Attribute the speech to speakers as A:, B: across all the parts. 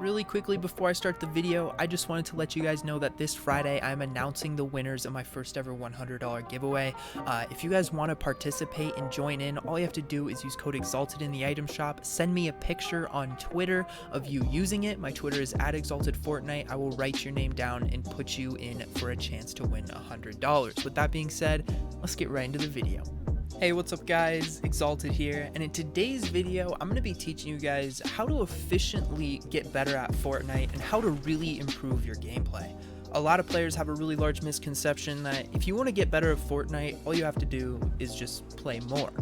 A: really quickly before I start the video, I just wanted to let you guys know that this Friday I'm announcing the winners of my first ever $100 giveaway. If you guys want to participate and join in, all you have to do is use code Exalted in the item shop. Send me a picture on Twitter of you using it. My Twitter is @ExaltedFortnite. I will write your name down and put you in for a chance to win $100. With that being said, let's get right into the video. Hey, what's up guys? Exalted here, and in today's video, I'm going to be teaching you guys how to efficiently get better at Fortnite and how to really improve your gameplay. A lot of players have a really large misconception that if you want to get better at Fortnite, all you have to do is just play more.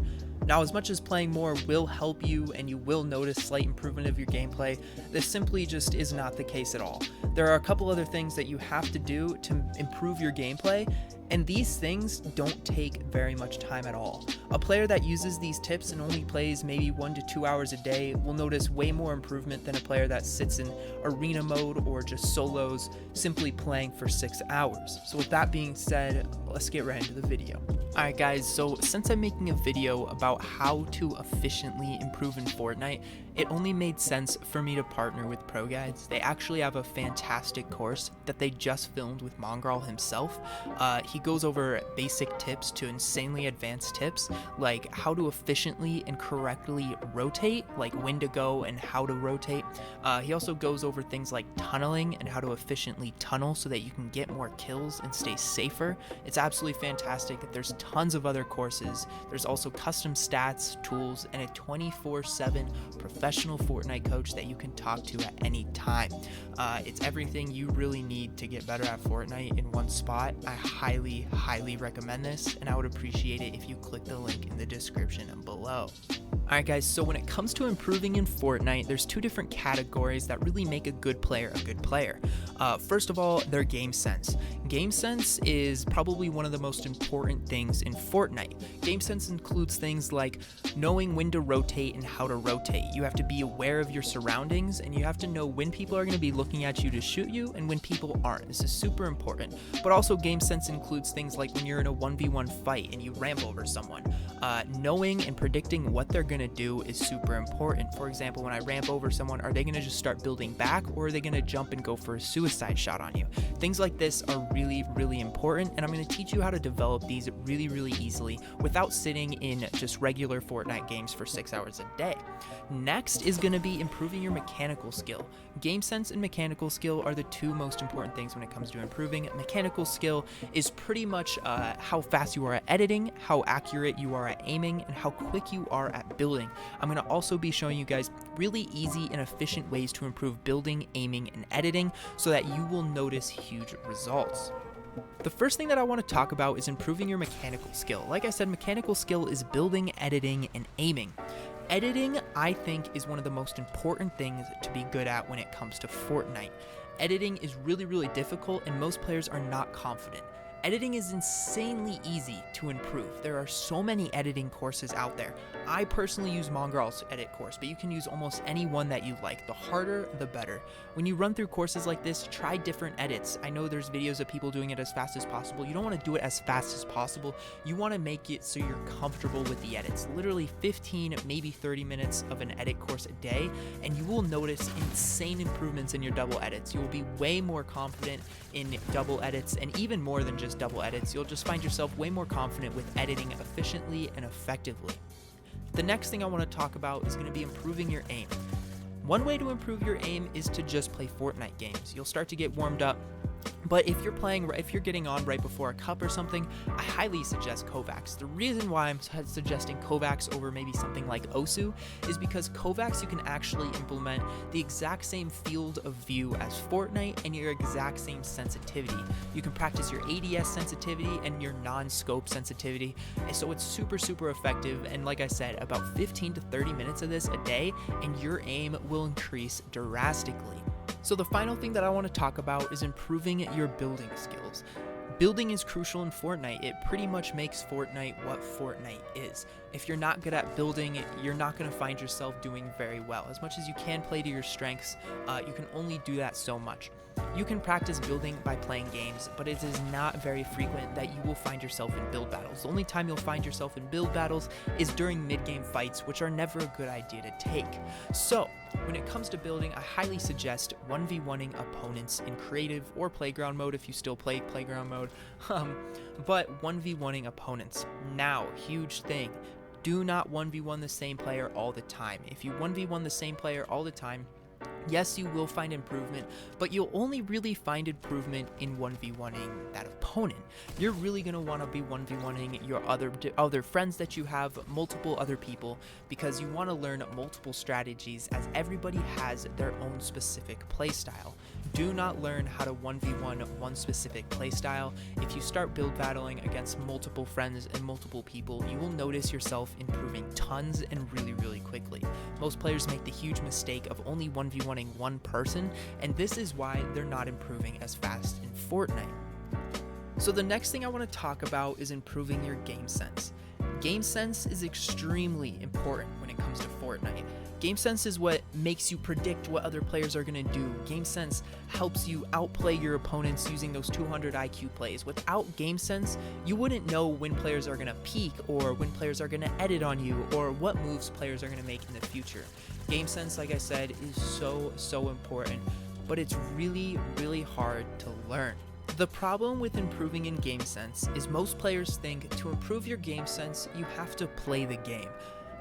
A: Now, as much as playing more will help you and you will notice slight improvement of your gameplay, this simply just is not the case at all. There are a couple other things that you have to do to improve your gameplay, and these things don't take very much time at all. A player that uses these tips and only plays maybe 1 to 2 hours a day will notice way more improvement than a player that sits in arena mode or just solos simply playing for 6 hours. So with that being said, let's get right into the video. Alright guys, so since I'm making a video about how to efficiently improve in Fortnite, it only made sense for me to partner with Pro Guides. They actually have a fantastic course that they just filmed with Mongrel himself. He goes over basic tips to insanely advanced tips, like how to efficiently and correctly rotate, like when to go and how to rotate. He also goes over things like tunneling and how to efficiently tunnel so that you can get more kills and stay safer. It's absolutely fantastic. There's tons of other courses. There's also custom stats, tools, and a 24/7 professional Fortnite coach that you can talk to at any time. It's everything you really need to get better at Fortnite in one spot. I highly recommend this, and I would appreciate it if you click the link in the description below. Alright guys, so when it comes to improving in Fortnite, there's two different categories that really make a good player a good player. First of all, their game sense. Game sense is probably one of the most important things in Fortnite. Game sense includes things like knowing when to rotate and how to rotate. You have to be aware of your surroundings, and you have to know when people are going to be looking at you to shoot you and when people aren't. This is super important. But also game sense includes things like when you're in a 1v1 fight and you ramp over someone. Knowing and predicting what they're going to do is super important. For example, when I ramp over someone, are they going to just start building back, or are they going to jump and go for a suicide shot on you? Things like this are really important, and I'm going to teach you how to develop these really easily without sitting in just regular Fortnite games for 6 hours a day. Next is going to be improving your mechanical skill. Game sense and mechanical skill are the two most important things when it comes to improving. Mechanical skill is pretty much how fast you are at editing, how accurate you are at aiming, and how quick you are at building. I'm going to also be showing you guys really easy and efficient ways to improve building, aiming, and editing so that you will notice huge results. The first thing that I want to talk about is improving your mechanical skill. Like I said, mechanical skill is building, editing, and aiming. Editing, I think, is one of the most important things to be good at when it comes to Fortnite. Editing is really difficult, and most players are not confident. Editing is insanely easy to improve. There are so many editing courses out there. I personally use Mongrel's edit course, but you can use almost any one that you like. The harder, the better. When you run through courses like this, try different edits. I know there's videos of people doing it as fast as possible. You don't want to do it as fast as possible. You want to make it so you're comfortable with the edits. Literally 15, maybe 30 minutes of an edit course a day, and you will notice insane improvements in your double edits. You will be way more confident in double edits, and even more than just double edits. You'll just find yourself way more confident with editing efficiently and effectively. The next thing I want to talk about is going to be improving your aim. One way to improve your aim is to just play Fortnite games. You'll start to get warmed up. But if you're getting on right before a cup or something, I highly suggest Kovacs. The reason why I'm suggesting Kovacs over maybe something like Osu is because Kovacs, you can actually implement the exact same field of view as Fortnite and your exact same sensitivity. You can practice your ADS sensitivity and your non-scope sensitivity, and so it's super effective. And like I said, about 15 to 30 minutes of this a day, and your aim will increase drastically. So the final thing that I want to talk about is improving your building skills. Building is crucial in Fortnite. It pretty much makes Fortnite what Fortnite is. If you're not good at building, you're not going to find yourself doing very well. As much as you can play to your strengths, you can only do that so much. You can practice building by playing games, but it is not very frequent that you will find yourself in build battles. The only time you'll find yourself in build battles is during mid-game fights, which are never a good idea to take. So, when it comes to building, I highly suggest 1v1ing opponents in creative or playground mode if you still play playground mode, but 1v1ing opponents. Now, huge thing, do not 1v1 the same player all the time. If you 1v1 the same player all the time, yes, you will find improvement, but you'll only really find improvement in 1v1ing that opponent. You're really going to want to be 1v1ing your other friends that you have, multiple other people, because you want to learn multiple strategies as everybody has their own specific playstyle. Do not learn how to 1v1 one specific playstyle. If you start build battling against multiple friends and multiple people, you will notice yourself improving tons and really quickly. Most players make the huge mistake of only 1v1ing one person, and this is why they're not improving as fast in Fortnite. So the next thing I want to talk about is improving your game sense. Game sense is extremely important when it comes to Fortnite. Game sense is what makes you predict what other players are going to do. Game sense helps you outplay your opponents using those 200 IQ plays. Without game sense, you wouldn't know when players are going to peek or when players are going to edit on you or what moves players are going to make in the future. Game sense, like I said, is so important, but it's really hard to learn. The problem with improving in game sense is most players think to improve your game sense, you have to play the game.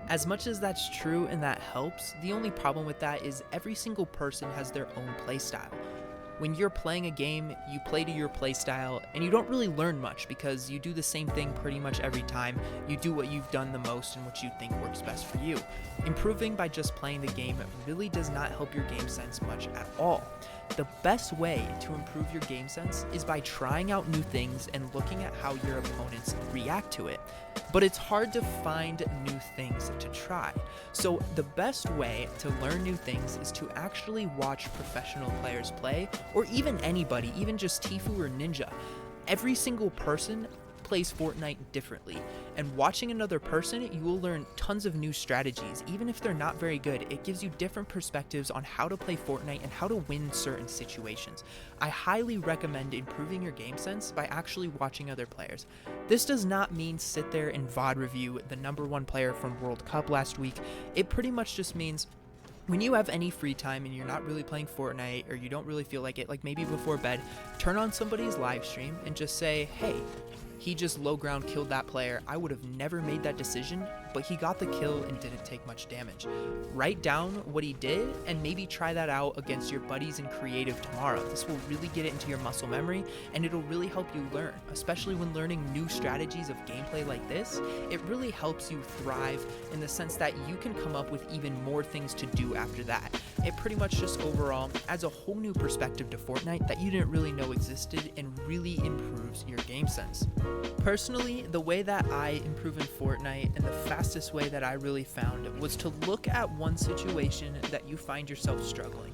A: As much as that's true and that helps, the only problem with that is every single person has their own playstyle. When you're playing a game, you play to your playstyle, and you don't really learn much because you do the same thing pretty much every time. You do what you've done the most and what you think works best for you. Improving by just playing the game really does not help your game sense much at all. The best way to improve your game sense is by trying out new things and looking at how your opponents react to it. But it's hard to find new things to try. So the best way to learn new things is to actually watch professional players play, or even anybody, even just Tfue or Ninja. Every single person plays Fortnite differently, and watching another person, you will learn tons of new strategies. Even if they're not very good, it gives you different perspectives on how to play Fortnite and how to win certain situations. I highly recommend improving your game sense by actually watching other players. This does not mean sit there and VOD review the #1 player from World Cup last week. It pretty much just means when you have any free time and you're not really playing Fortnite or you don't really feel like it, like maybe before bed, turn on somebody's live stream and just say, hey, he just low ground killed that player. I would have never made that decision, but he got the kill and didn't take much damage. Write down what he did and maybe try that out against your buddies in creative tomorrow. This will really get it into your muscle memory and it'll really help you learn, especially when learning new strategies of gameplay like this. It really helps you thrive in the sense that you can come up with even more things to do after that. It pretty much just overall adds a whole new perspective to Fortnite that you didn't really know existed and really improves your game sense. Personally, the way that I improve in Fortnite and the fastest way that I really found was to look at one situation that you find yourself struggling.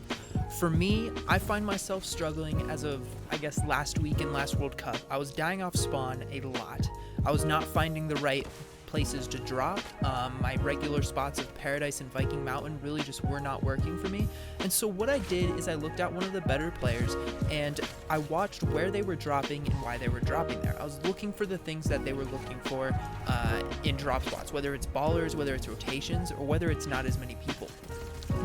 A: For me, I find myself struggling as of, I guess, last week and last World Cup. I was dying off spawn a lot. I was not finding the right places to drop. My regular spots of Paradise and Viking Mountain really just were not working for me. And so what I did is I looked at one of the better players and I watched where they were dropping and why they were dropping there. I was looking for the things that they were looking for in drop spots, whether it's ballers, whether it's rotations, or whether it's not as many people.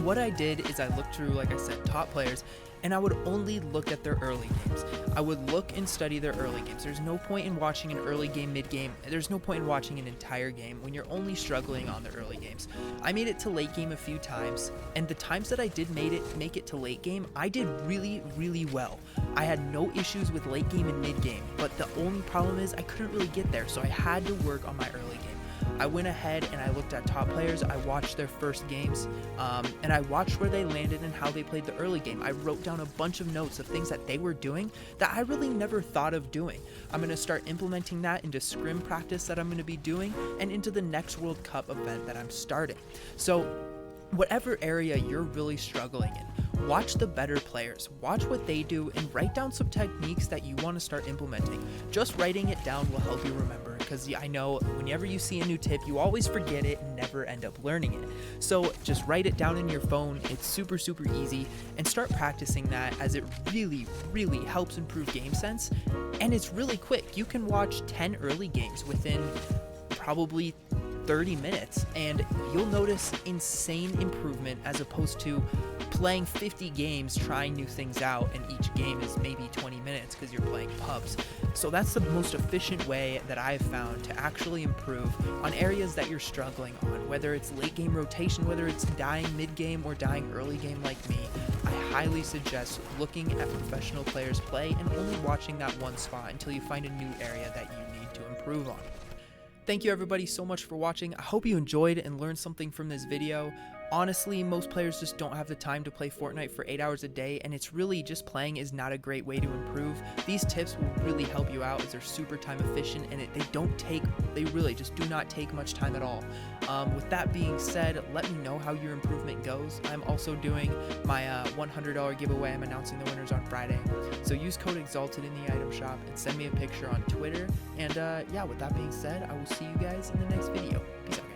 A: What I did is I looked through, like I said, top players, and I would only look at their early games. I would look and study their early games. There's no point in watching an early game, mid game. There's no point in watching an entire game when you're only struggling on the early games. I made it to late game a few times, and the times that I did make it to late game, I did really well. I had no issues with late game and mid game, but the only problem is I couldn't really get there, so I had to work on my early game. I went ahead and I looked at top players, I watched their first games, and I watched where they landed and how they played the early game. I wrote down a bunch of notes of things that they were doing that I really never thought of doing. I'm going to start implementing that into scrim practice that I'm going to be doing and into the next World Cup event that I'm starting. So whatever area you're really struggling in, watch the better players, watch what they do, and write down some techniques that you want to start implementing. Just writing it down will help you remember, because I know whenever you see a new tip, you always forget it and never end up learning it. So just write it down in your phone. It's super easy, and start practicing that, as it really helps improve game sense. And it's really quick. You can watch 10 early games within probably 30 minutes and you'll notice insane improvement, as opposed to playing 50 games trying new things out, and each game is maybe 20 minutes because you're playing pubs. So that's the most efficient way that I've found to actually improve on areas that you're struggling on, whether it's late game rotation, whether it's dying mid game or dying early game like me. I highly suggest looking at professional players play and only watching that one spot until you find a new area that you need to improve on. Thank you everybody so much for watching. I hope you enjoyed and learned something from this video. Honestly, most players just don't have the time to play Fortnite for 8 hours a day, and it's really just playing is not a great way to improve. These tips will really help you out, as they're super time efficient, and they really just do not take much time at all. With that being said, let me know how your improvement goes. I'm also doing my $100 giveaway. I'm announcing the winners on Friday. So use code Exalted in the item shop and send me a picture on Twitter. And yeah, with that being said, I will see you guys in the next video. Peace out.